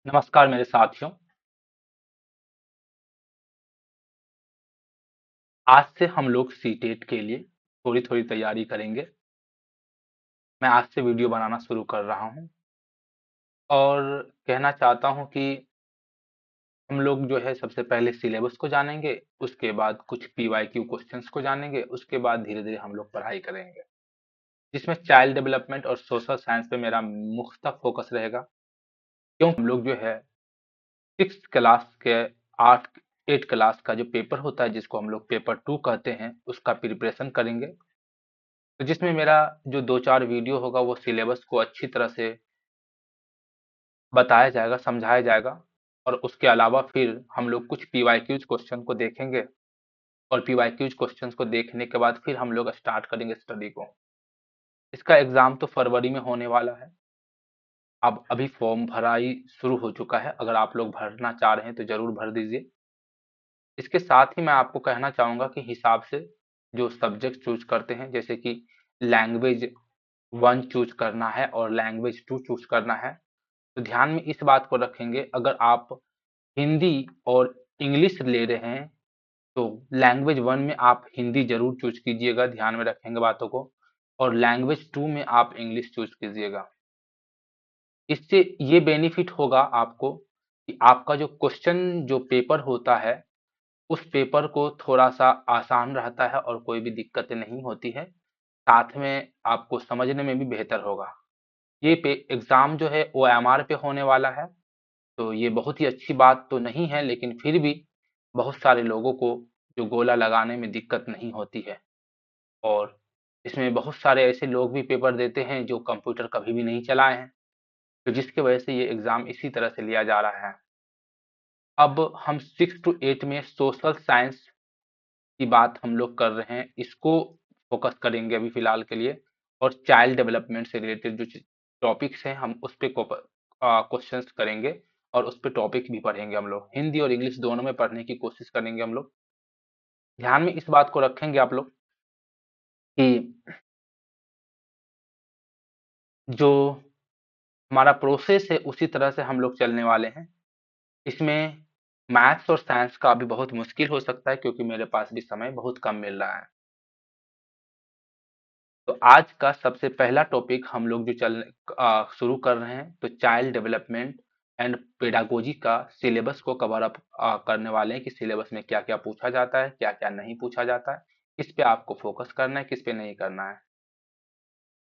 नमस्कार मेरे साथियों। आज से हम लोग सीटेट के लिए थोड़ी-थोड़ी तैयारी करेंगे। मैं आज से वीडियो बनाना शुरू कर रहा हूँ और कहना चाहता हूँ कि हम लोग जो है सबसे पहले सिलेबस को जानेंगे, उसके बाद कुछ पीवाईक्यू क्वेश्चंस को जानेंगे, उसके बाद धीरे-धीरे हम लोग पढ़ाई करेंगे। जिसमें चाइल्ड डेवलपमेंट और सोशल साइंस पे मेरा मुख्तफ फोकस रहेगा, क्योंकि हम लोग जो है 6th क्लास के 8 8 क्लास का जो पेपर होता है जिसको हम लोग पेपर 2 कहते हैं, उसका प्रिपरेशन करेंगे। तो जिसमें मेरा जो 2-4 वीडियो होगा वो सिलेबस को अच्छी तरह से बताया जाएगा, समझाया जाएगा और उसके अलावा फिर हम लोग कुछ पीवाईक्यूज क्वेश्चन को देखेंगे और पीवाईक्यूज क्वेश्चंस को देखने के बाद फिर हम लोग स्टार्ट करेंगे स्टडी को। इसका एग्जाम तो फरवरी में होने वाला है। अब अभी फॉर्म भराई शुरू हो चुका है। अगर आप लोग भरना चाह रहे हैं तो जरूर भर दीजिए। इसके साथ ही मैं आपको कहना चाहूंगा कि हिसाब से जो सब्जेक्ट चूज करते हैं, जैसे कि लैंग्वेज 1 चूज करना है और लैंग्वेज 2 चूज करना है, तो ध्यान में इस बात को रखेंगे, अगर आप हिंदी और इंग्लिश ले रहे हैं तो लैंग्वेज 1 में आप हिंदी जरूर चूज कीजिएगा, ध्यान में रखेंगे बातों को, और लैंग्वेज 2 में आप इंग्लिश चूज कीजिएगा। इससे ये बेनिफिट होगा आपको कि आपका जो क्वेश्चन जो पेपर होता है उस पेपर को थोड़ा-सा आसान रहता है और कोई भी दिक्कतें नहीं होती है। साथ में आपको समझने में भी बेहतर होगा। ये पे एग्ज़ाम जो है ओएमआर पे होने वाला है, तो ये बहुत ही अच्छी बात तो नहीं है, लेकिन फिर भी बहुत सारे लोगों को जो गोला लगाने में दिक्कत नहीं होती है। और इसमें बहुत सारे ऐसे लोग भी पेपर देते हैं जो कंप्यूटर कभी भी नहीं चलाए हैं, तो जिसकी वजह से ये एग्ज़ाम इसी तरह से लिया जा रहा है। अब हम 6 टू 8 में सोशल साइंस की बात हम लोग कर रहे हैं, इसको फोकस करेंगे अभी फिलहाल के लिए, और चाइल्ड डेवलपमेंट से रिलेटेड जो टॉपिक्स हैं हम उस पे क्वेश्चंस करेंगे और उस पे टॉपिक भी पढ़ेंगे। हम लोग हिंदी और इंग्लिश दोनों में पढ़ने की कोशिश करेंगे हम लोग। ध्यान में इस बात को रखेंगे आप लोग कि जो हमारा प्रोसेस है उसी तरह से हम लोग चलने वाले हैं। इसमें मैथ्स और साइंस का अभी बहुत मुश्किल हो सकता है, क्योंकि मेरे पास भी समय बहुत कम मिल रहा है। तो आज का सबसे पहला टॉपिक हम लोग जो शुरू कर रहे हैं, तो चाइल्ड डेवलपमेंट एंड पेडागोजी का सिलेबस को कवर अप करने वाले हैं कि सिलेबस में क्या क्या पूछा जाता है, क्या क्या नहीं पूछा जाता है, किस पे आपको फोकस करना है, किस पे नहीं करना है।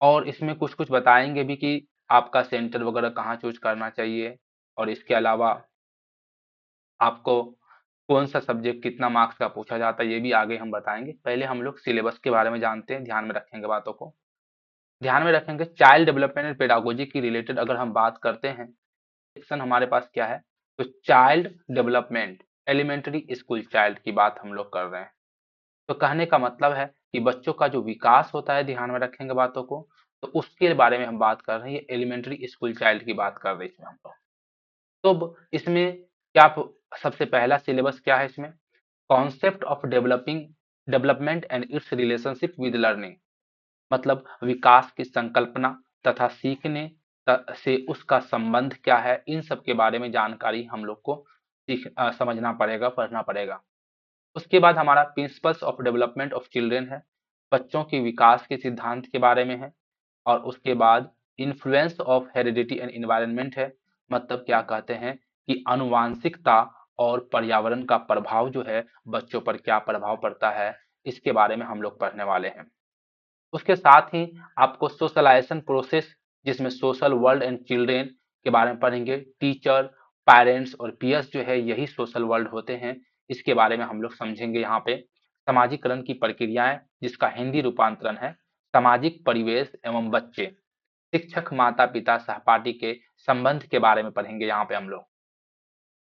और इसमें कुछ कुछ बताएंगे भी कि आपका सेंटर वगैरह कहाँ चूज करना चाहिए, और इसके अलावा आपको कौन सा सब्जेक्ट कितना मार्क्स का पूछा जाता है, ये भी आगे हम बताएंगे। पहले हम लोग सिलेबस के बारे में जानते हैं, ध्यान में रखेंगे बातों को। ध्यान में रखेंगे चाइल्ड डेवलपमेंट एंड पेडागोजी की रिलेटेड अगर हम बात करते हैं, सेक्शन हमारे पास क्या है, तो child development, elementary school child की बात हम लोग कर रहे हैं। तो कहने का मतलब है कि बच्चों का जो विकास होता है, ध्यान में रखेंगे बातों को, तो उसके बारे में हम बात कर रहे हैं। ये एलिमेंट्री स्कूल चाइल्ड की बात कर रहे हैं इसमें हम लोग। तो अब इसमें क्या सबसे पहला सिलेबस क्या है इसमें, concept of development and it's relationship with learning, मतलब विकास की संकल्पना तथा सीखने से उसका संबंध क्या है, इन सब के बारे में जानकारी हम लोग को समझना पड़ेगा, पढ़ना पड़ेगा। उसके बाद हमारा principles of development of children है, बच्चों के विकास के सिद्धांत के बारे में है। और उसके बाद influence of heredity and environment है, मतलब क्या कहते हैं कि आनुवांशिकता और पर्यावरण का प्रभाव जो है बच्चों पर क्या प्रभाव पड़ता है, इसके बारे में हम लोग पढ़ने वाले हैं। उसके साथ ही आपको सोशलाइजेशन प्रोसेस, जिसमें सोशल वर्ल्ड एंड चिल्ड्रेन के बारे में पढ़ेंगे। टीचर, पेरेंट्स और पीयर्स जो है यही सोशल वर्ल्ड होते हैं, इसके बारे में हम लोग समझेंगे यहाँ पे। समाजीकरण की प्रक्रियाएं, जिसका हिंदी रूपांतरण है सामाजिक परिवेश एवं बच्चे। शिक्षक, माता पिता, सहपाठी के संबंध के बारे में पढ़ेंगे यहाँ पे हम लोग।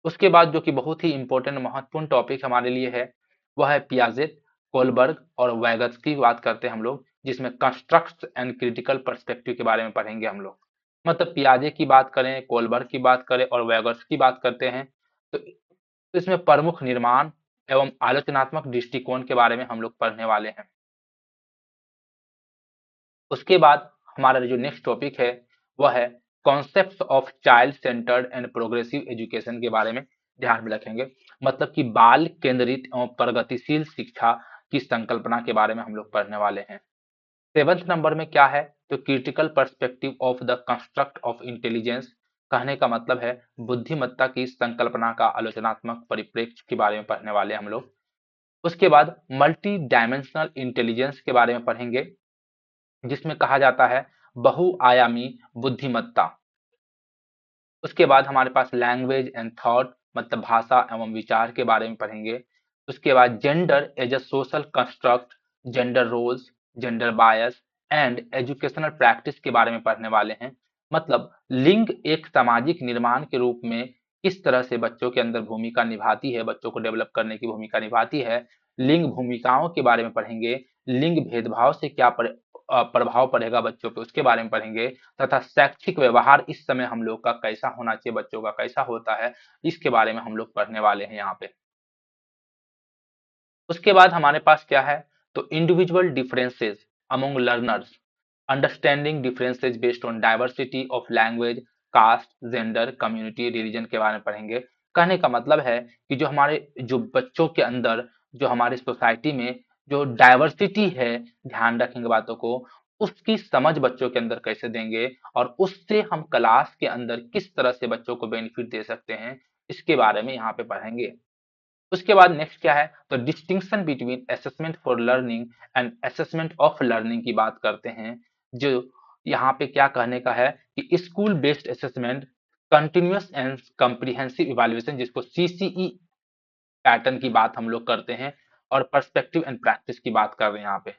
उसके बाद जो कि बहुत ही इंपॉर्टेंट महत्वपूर्ण टॉपिक हमारे लिए है, वह है पियाजेट, कोलबर्ग और वैगत्स की बात करते हैं हम लोग, जिसमें कंस्ट्रक्ट एंड क्रिटिकल पर्सपेक्टिव के बारे में पढ़ेंगे हम लोग। मतलब पियाजे की बात करें, कोलबर्ग की बात करें और वैगत्स की बात करते हैं, तो इसमें प्रमुख निर्माण एवं आलोचनात्मक दृष्टिकोण के बारे में हम लोग पढ़ने वाले हैं। उसके बाद हमारा जो नेक्स्ट टॉपिक है वह है concept of child centred and progressive education के बारे में ध्यान में रखेंगे। मतलब कि बाल केंद्रित एवं प्रगतिशील शिक्षा की संकल्पना के बारे में हम लोग पढ़ने वाले हैं। 7th नंबर में क्या है, तो critical perspective of the construct of intelligence. कहने का मतलब है बुद्धिमत्ता की संकल्पना का आलोचनात्मक परिप्रेक्ष्य के बारे में पढ़ने वाले हम लोग। उसके बाद मल्टी डायमेंशनल इंटेलिजेंस के बारे में पढ़ेंगे, जिसमें कहा जाता है बहुआयामी बुद्धिमत्ता। उसके बाद हमारे पास लैंग्वेज एंड थॉट, मतलब भाषा एवं विचार के बारे में पढ़ेंगे। उसके बाद gender as a social construct, gender roles, gender bias and educational practice के बारे में पढ़ने वाले हैं। मतलब लिंग एक सामाजिक निर्माण के रूप में किस तरह से बच्चों के अंदर भूमिका निभाती है, बच्चों को डेवलप करने की भूमिका निभाती है। लिंग भूमिकाओं के बारे में पढ़ेंगे। लिंग भेदभाव से क्या प्रभाव पड़ेगा बच्चों पे, उसके बारे में पढ़ेंगे। तथा शैक्षिक व्यवहार इस समय हम लोग का कैसा होना चाहिए, बच्चों का कैसा होता है, इसके बारे में हम लोग पढ़ने वाले हैं यहाँ पे। उसके बाद हमारे पास क्या है, तो individual differences among learners, understanding differences based on diversity of language, caste, gender, community, religion के बारे में पढ़ेंगे। कहने का मतलब है कि जो बच्चों के अंदर, जो हमारे सोसाइटी में जो डाइवर्सिटी है, ध्यान रखेंगे बातों को, उसकी समझ बच्चों के अंदर कैसे देंगे और उससे हम क्लास के अंदर किस तरह से बच्चों को बेनिफिट दे सकते हैं, इसके बारे में यहाँ पे पढ़ेंगे। उसके बाद नेक्स्ट क्या है, तो distinction between assessment for learning and assessment of learning की बात करते हैं। जो यहाँ पे क्या कहने का है कि school based assessment, continuous and comprehensive evaluation, जिसको सीसीई पैटर्न की बात हम लोग करते हैं, और पर्सपेक्टिव एंड प्रैक्टिस की बात कर रहे हैं यहाँ पे।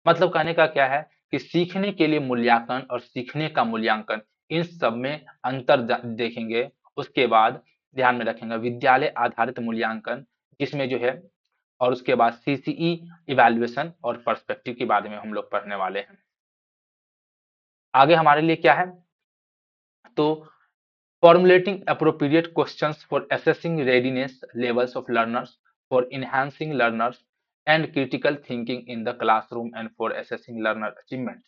मतलब कहने का क्या है कि सीखने के लिए मूल्यांकन और सीखने का मूल्यांकन, इन सब में अंतर देखेंगे। उसके बाद ध्यान में रखेंगे विद्यालय आधारित मूल्यांकन, जिसमें जो है, और उसके बाद सीसीई इवैल्यूएशन और पर्सपेक्टिव के बारे में हम लोग पढ़ने वाले हैं। आगे हमारे लिए क्या है, तो formulating appropriate questions for assessing readiness levels of learners, for enhancing learners and critical thinking in the classroom and for assessing learner achievement।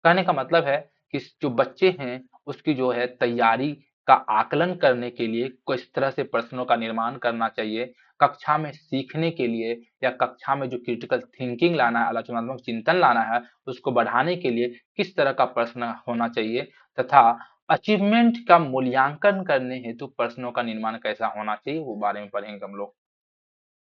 कहने का मतलब है कि जो बच्चे हैं उसकी जो है तैयारी का आकलन करने के लिए किस तरह से प्रश्नों का निर्माण करना चाहिए, कक्षा में सीखने के लिए या कक्षा में जो क्रिटिकल थिंकिंग लाना है, आलोचनात्मक चिंतन लाना है, उसको बढ़ाने के लिए किस तरह का प्रश्न होना चाहिए, तथा अचीवमेंट का मूल्यांकन करने हेतु प्रश्नों का निर्माण कैसा होना चाहिए, वो बारे में पढ़ेंगे हम लोग।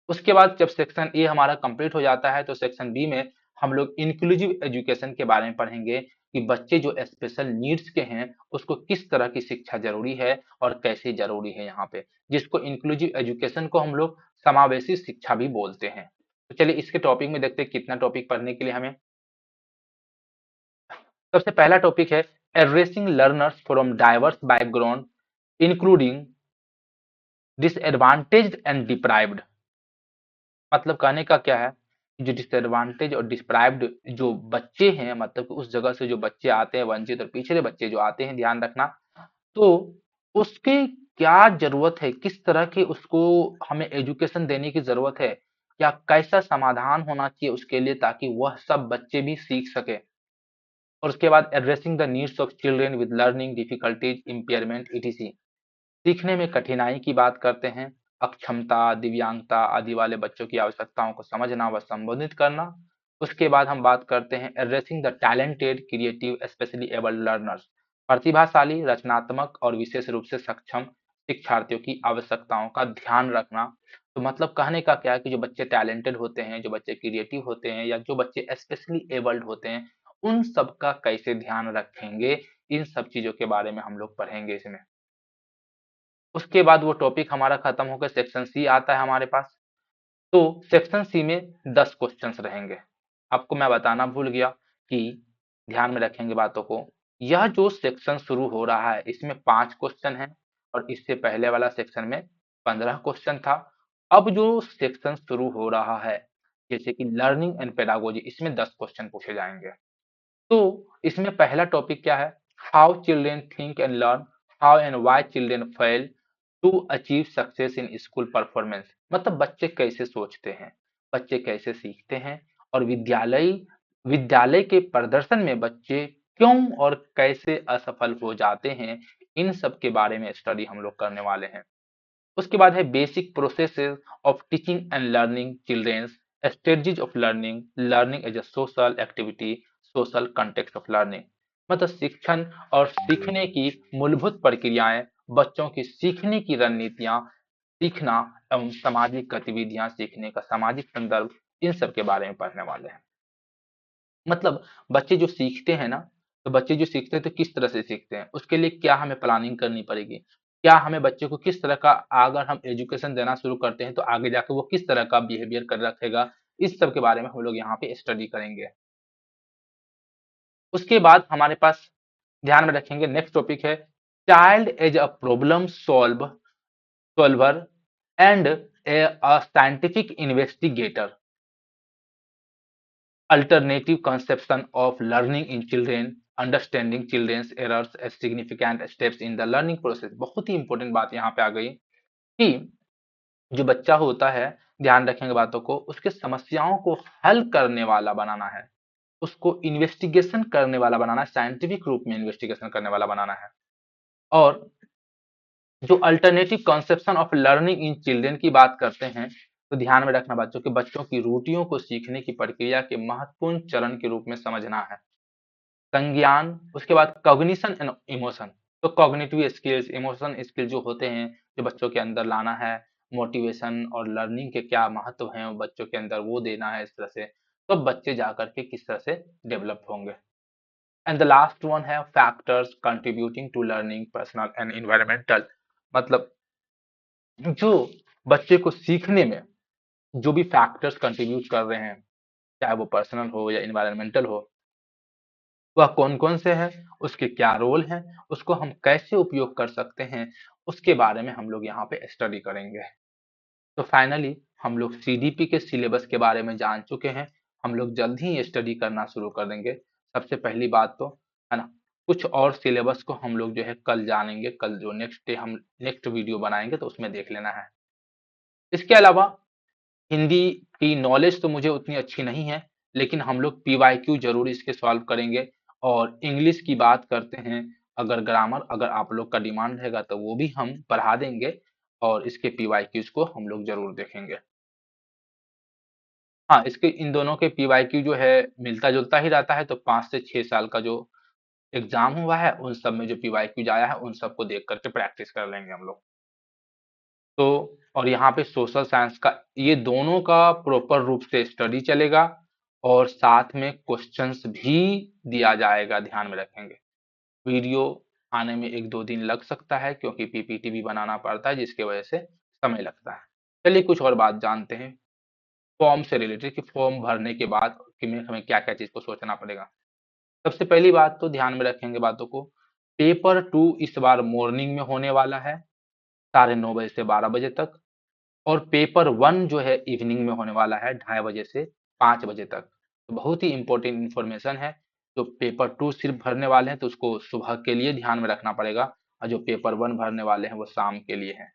उसके बाद जब सेक्शन ए हमारा कंप्लीट हो जाता है, तो सेक्शन बी में हम लोग इंक्लूसिव एजुकेशन के बारे में पढ़ेंगे कि बच्चे जो स्पेशल नीड्स के हैं उसको किस तरह की शिक्षा जरूरी है और कैसे जरूरी है यहाँ पे, जिसको इंक्लूसिव एजुकेशन को हम लोग समावेशी शिक्षा भी बोलते हैं। तो चलिए इसके टॉपिक में देखते हैं कितना टॉपिक पढ़ने के लिए हमें। सबसे पहला टॉपिक है addressing learners from diverse background including disadvantaged and deprived. मतलब कहने का क्या है, जो डिसएडवांटेज और डिप्राइव्ड जो बच्चे हैं, मतलब कि उस जगह से जो बच्चे आते हैं, वंचित और पिछड़े बच्चे जो आते हैं, ध्यान रखना, तो उसके क्या जरूरत है, किस तरह की उसको हमें एजुकेशन देने की जरूरत है, या कैसा समाधान होना चाहिए उसके लिए, ताकि वह सब बच्चे भी सीख सके। और उसके बाद addressing the needs of children with learning difficulties, impairment etc. सीखने में कठिनाई की बात करते हैं, अक्षमता, दिव्यांगता आदि वाले बच्चों की आवश्यकताओं को समझना व संबोधित करना। उसके बाद हम बात करते हैं addressing the talented, creative, specially abled learners. प्रतिभाशाली, रचनात्मक और विशेष रूप से सक्षम शिक्षार्थियों की आवश्यकताओं का ध्यान रखना। तो मतलब कहने का क्या है कि जो बच्चे टैलेंटेड होते हैं, जो बच्चे क्रिएटिव होते हैं, या जो बच्चे स्पेशली एबल्ड होते हैं, उन सब का कैसे ध्यान रखेंगे, इन सब चीजों के बारे में हम लोग पढ़ेंगे इसमें। उसके बाद वो टॉपिक हमारा खत्म होकर सेक्शन सी आता है हमारे पास। तो सेक्शन सी में 10 क्वेश्चंस रहेंगे। आपको मैं बताना भूल गया कि ध्यान में रखेंगे बातों को। यह जो सेक्शन शुरू हो रहा है इसमें 5 क्वेश्चन हैं, और इससे पहले वाला सेक्शन में 15 क्वेश्चन था। अब जो सेक्शन शुरू हो रहा है, जैसे कि लर्निंग एंड पेडागोजी, इसमें 10 क्वेश्चन पूछे जाएंगे। तो इसमें पहला टॉपिक क्या है, how children think and learn, how and why children fail to achieve success in school performance. मतलब बच्चे कैसे सोचते हैं, बच्चे कैसे सीखते हैं, और विद्यालय विद्यालय के प्रदर्शन में बच्चे क्यों और कैसे असफल हो जाते हैं, इन सब के बारे में स्टडी हम लोग करने वाले हैं। उसके बाद है basic processes of teaching and learning childrens, strategies of learning, learning as a social activity, social context of learning. मतलब शिक्षण और सीखने की मूलभूत प्रक्रियाएं, बच्चों की सीखने की रणनीतियां, सीखना एवं सामाजिक गतिविधियां, सीखने का सामाजिक संदर्भ, इन सब के बारे में पढ़ने वाले हैं। मतलब बच्चे जो सीखते हैं ना, तो बच्चे जो सीखते हैं तो किस तरह से सीखते हैं, उसके लिए क्या हमें प्लानिंग करनी पड़ेगी, क्या हमें बच्चे को किस तरह का, अगर हम एजुकेशन देना शुरू करते हैं तो आगे जाकर वो किस तरह का बिहेवियर कर रखेगा, इस सब के बारे में हम लोग यहाँ पे स्टडी करेंगे। उसके बाद हमारे पास ध्यान में रखेंगे, नेक्स्ट टॉपिक है child as a problem solver and a scientific investigator, alternative conception of learning in children, understanding children's errors as significant steps in the learning process। बहुत ही इंपॉर्टेंट बात यहाँ पे आ गई कि जो बच्चा होता है, ध्यान रखेंगे बातों को, उसके समस्याओं को हल करने वाला बनाना है, उसको इन्वेस्टिगेशन करने वाला बनाना है, साइंटिफिक रूप में इन्वेस्टिगेशन करने वाला बनाना है। और जो alternative conception of learning in children की बात करते हैं, तो ध्यान में रखना बच्चों के बच्चों की रुचियों को सीखने की प्रक्रिया के महत्वपूर्ण चरण के रूप में समझना है। संज्ञान, उसके बाद कॉग्निशन एंड इमोशन, तो कॉग्निटिव स्किल्स, इमोशन स्किल जो होते हैं, जो बच्चों के अंदर लाना है, मोटिवेशन और लर्निंग के क्या महत्व हैं वो बच्चों के अंदर वो देना है, इस तरह से तो बच्चे जाकर के किस तरह से डेवलप होंगे। एंड द लास्ट वन है factors contributing to learning personal and environmental. मतलब जो बच्चे को सीखने में जो भी फैक्टर्स कंट्रीब्यूट कर रहे हैं, चाहे वो पर्सनल हो या इन्वायरमेंटल हो, वह कौन-कौन से हैं, उसके क्या रोल हैं, उसको हम कैसे उपयोग कर सकते हैं, उसके बारे में हम लोग यहाँ पे स्टडी करेंगे। तो फाइनली हम लोग सीडीपी के सिलेबस के बारे में जान चुके हैं, हम लोग जल्द ही स्टडी करना शुरू कर देंगे। सबसे पहली बात तो, है ना, कुछ और सिलेबस को हम लोग जो है कल जानेंगे, कल जो नेक्स्ट डे हम नेक्स्ट वीडियो बनाएंगे तो उसमें देख लेना है। इसके अलावा हिंदी की नॉलेज तो मुझे उतनी अच्छी नहीं है, लेकिन हम लोग पीवाईक्यू जरूर इसके सॉल्व करेंगे। और इंग्लिश की बात करते हैं, अगर ग्रामर अगर आप लोग का डिमांड रहेगा तो वो भी हम पढ़ा देंगे, और इसके पीवाईक्यूज को हम लोग जरूर देखेंगे। हाँ, इसके इन दोनों के पीवाईक्यू जो है मिलता जुलता ही रहता है, तो 5 से 6 साल का जो एग्जाम हुआ है उन सब में जो पीवाईक्यूज आया है उन सबको देख करके प्रैक्टिस कर लेंगे हम लोग। तो और यहाँ पे सोशल साइंस का ये दोनों का प्रॉपर रूप से स्टडी चलेगा, और साथ में क्वेश्चंस भी दिया जाएगा, ध्यान में रखेंगे। वीडियो आने में 1-2 दिन लग सकता है, क्योंकि पीपीटी भी बनाना पड़ता है जिसकी वजह से समय लगता है। चलिए कुछ और बात जानते हैं फॉर्म से रिलेटेड, कि फॉर्म भरने के बाद कि में हमें क्या क्या चीज को सोचना पड़ेगा। सबसे पहली बात तो ध्यान में रखेंगे बातों को, पेपर 2 इस बार मॉर्निंग में होने वाला है, 9:30 बजे से 12 बजे तक। और पेपर 1 जो है इवनिंग में होने वाला है, 2:30 बजे से 5 बजे तक। तो बहुत ही इंपॉर्टेंट इंफॉर्मेशन है। जो पेपर 2 सिर्फ भरने वाले हैं तो उसको सुबह के लिए ध्यान में रखना पड़ेगा, और जो पेपर 1 भरने वाले हैं वो शाम के लिए है।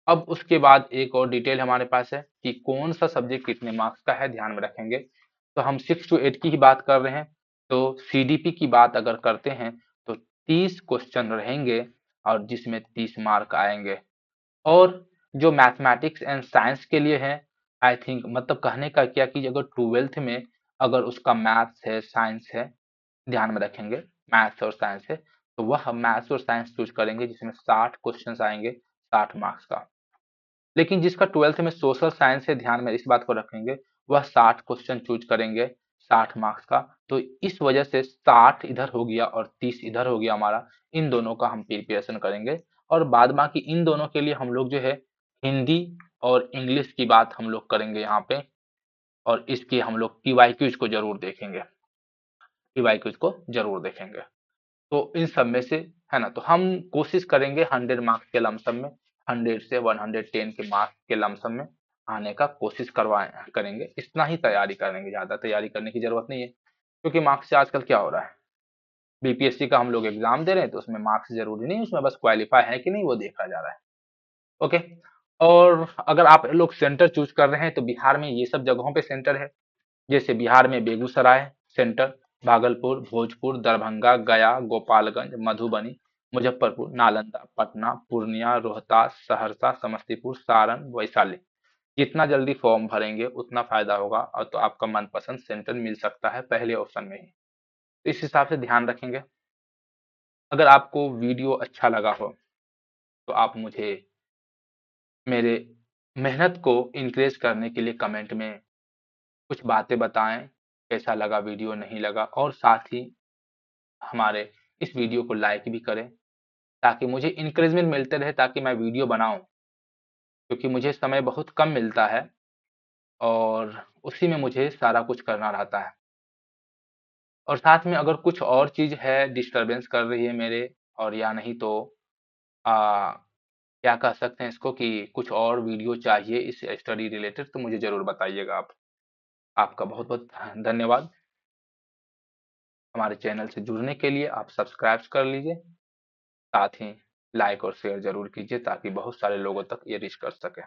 अब उसके बाद एक और डिटेल हमारे पास है कि कौन सा सब्जेक्ट कितने मार्क्स का है, ध्यान में रखेंगे। तो हम 6 to 8 की ही बात कर रहे हैं, तो सीडीपी की बात अगर करते हैं तो 30 क्वेश्चन रहेंगे, और जिसमें 30 मार्क आएंगे। और जो मैथमेटिक्स एंड साइंस के लिए है, आई थिंक मतलब कहने का क्या कि अगर 12th में अगर उसका मैथ्स है, साइंस है, ध्यान में रखेंगे, मैथ्स और साइंस है, तो वह मैथ्स और साइंस चूज करेंगे जिसमें 60 क्वेश्चंस आएंगे, 60 मार्क्स का। लेकिन जिसका 12th में सोशल साइंस है, ध्यान में इस बात को रखेंगे, वह 60 क्वेश्चन चूज करेंगे, 60 मार्क्स का। तो इस वजह से 60 इधर हो गया और 30 इधर हो गया हमारा, इन दोनों का हम प्रिपरेशन करेंगे। और बाद बाकी इन दोनों के लिए हम लोग जो है हिंदी और इंग्लिश की बात हम लोग करेंगे यहाँ पे, और इसके हम लोग पीवाईक्यूज को जरूर देखेंगे, पीवाईक्यूज को जरूर देखेंगे। तो इन सब में से, है ना, तो हम कोशिश करेंगे 100 मार्क्स के लमसम में, 100 से 110 के मार्क्स के लमसम में आने का कोशिश करवाए करेंगे। इतना ही तैयारी करेंगे, ज्यादा तैयारी करने की जरूरत नहीं है, क्योंकि मार्क्स से आजकल क्या हो रहा है, बीपीएससी का हम लोग एग्जाम दे रहे हैं तो उसमें मार्क्स जरूरी नहीं, उसमें बस क्वालिफाई है कि नहीं वो देखा जा रहा है। ओके। और अगर आप लोग सेंटर चूज कर रहे हैं तो बिहार में ये सब जगहों पे सेंटर है, जैसे बिहार में बेगूसराय सेंटर, भागलपुर, भोजपुर, दरभंगा, गया, गोपालगंज, मधुबनी, मुजफ्फरपुर, नालंदा, पटना, पूर्णिया, रोहतास, सहरसा, समस्तीपुर, सारण, वैशाली। जितना जल्दी फॉर्म भरेंगे उतना फायदा होगा और तो आपका मनपसंद सेंटर मिल सकता है पहले ऑप्शन में ही। इस हिसाब से ध्यान रखेंगे। अगर आपको वीडियो अच्छा लगा हो तो आप मुझे मेरे मेहनत को इंक्रेज करने के लिए कमेंट में कुछ बातें बताएं, कैसा लगा वीडियो, नहीं लगा, और साथ ही हमारे इस वीडियो को लाइक भी करें ताकि मुझे इंकरेजमेंट मिलते रहे ताकि मैं वीडियो बनाऊं, क्योंकि मुझे समय बहुत कम मिलता है और उसी में मुझे सारा कुछ करना रहता है। और साथ में अगर कुछ और चीज़ है डिस्टरबेंस कर रही है मेरे, और या नहीं तो आ, क्या कह सकते हैं इसको कि कुछ और वीडियो चाहिए इस स्टडी रिलेटेड, तो मुझे ज़रूर बताइएगा आप। आपका बहुत बहुत धन्यवाद। हमारे चैनल से जुड़ने के लिए आप सब्सक्राइब कर लीजिए, साथ ही लाइक और शेयर जरूर कीजिए ताकि बहुत सारे लोगों तक ये रीच कर सके।